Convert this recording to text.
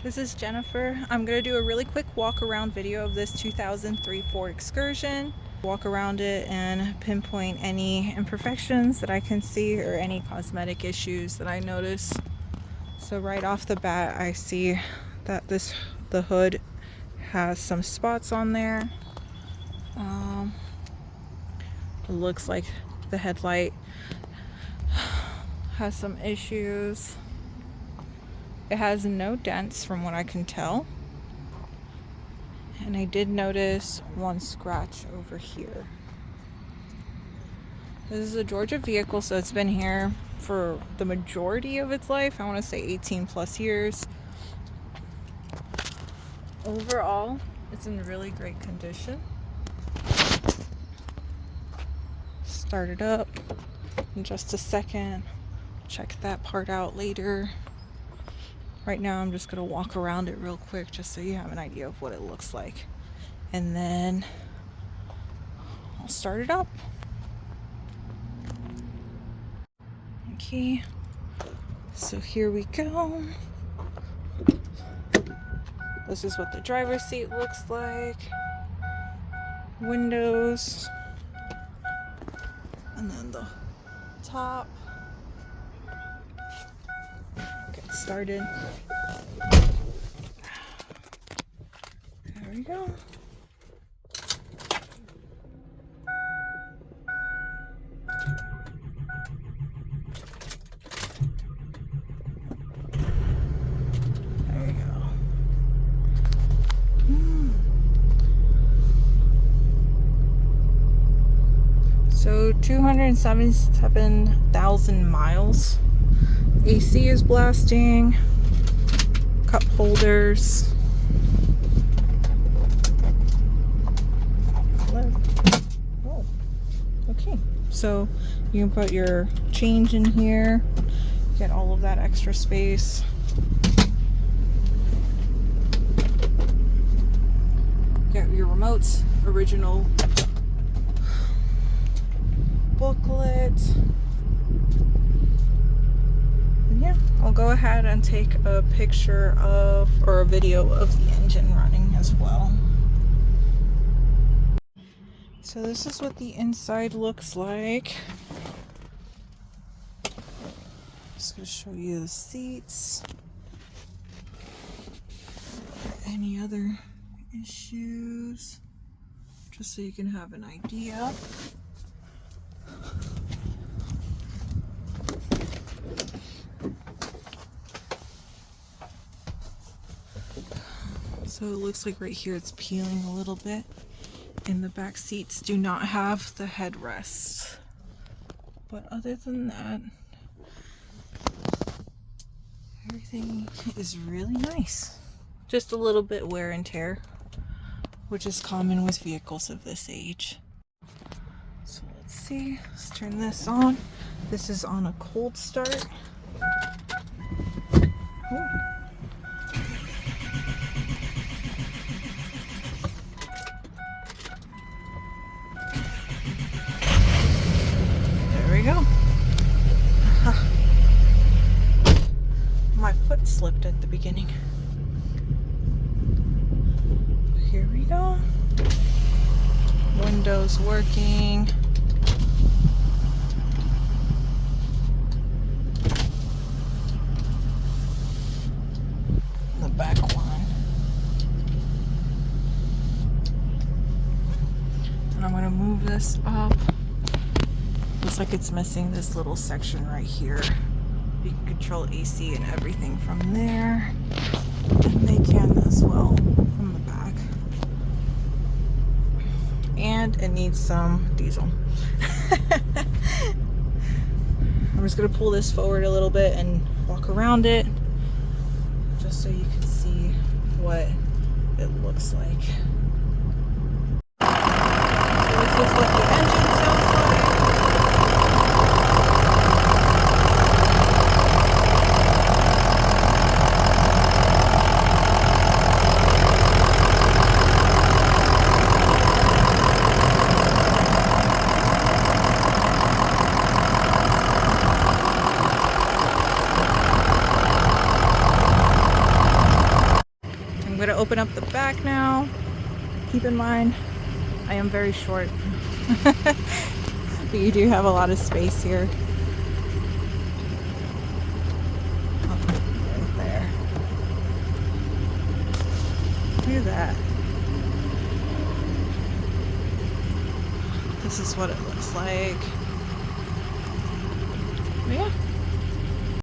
This is Jennifer. I'm going to do a really quick walk around video of this 2003 Ford Excursion. Walk around it and pinpoint any imperfections that I can see or any cosmetic issues that I notice. So right off the bat, I see that the hood has some spots on there. It looks like the headlight has some issues. It has no dents from what I can tell. And I did notice one scratch over here. This is a Georgia vehicle, so it's been here for the majority of its life. I want to say 18 plus years. Overall, it's in really great condition. Start it up in just a second. Check that part out later. Right now I'm just going to walk around it real quick just so you have an idea of what it looks like. And then I'll start it up. Okay, so here we go. This is what the driver's seat looks like. Windows. And then the top. Get started. There we go. There we go. So 277,000 miles. AC is blasting. Cup holders. Oh, okay. So you can put your change in here. Get all of that extra space. Get your remotes. Original booklet. And yeah, I'll go ahead and take a picture of or a video of the engine running as well. So this is what the inside looks like. Just gonna show you the seats. Any other issues, just so you can have an idea. So it looks like right here it's peeling a little bit, and the back seats do not have the headrests. But other than that, everything is really nice. Just a little bit wear and tear, which is common with vehicles of this age. So let's see, let's turn this on. This is on a cold start. Ooh. Go. My foot slipped at the beginning. Here we go. Windows working. The back one. And I'm going to move this up. Looks like it's missing this little section right here. You can control AC and everything from there. And they can as well from the back. And it needs some diesel. I'm just going to pull this forward a little bit and walk around it, just so you can see what it looks like. So this is what the engine sounds like. going to open up the back now. Keep in mind, I am very short. But you do have a lot of space here. Oh, right there. Look at that. This is what it looks like. Yeah.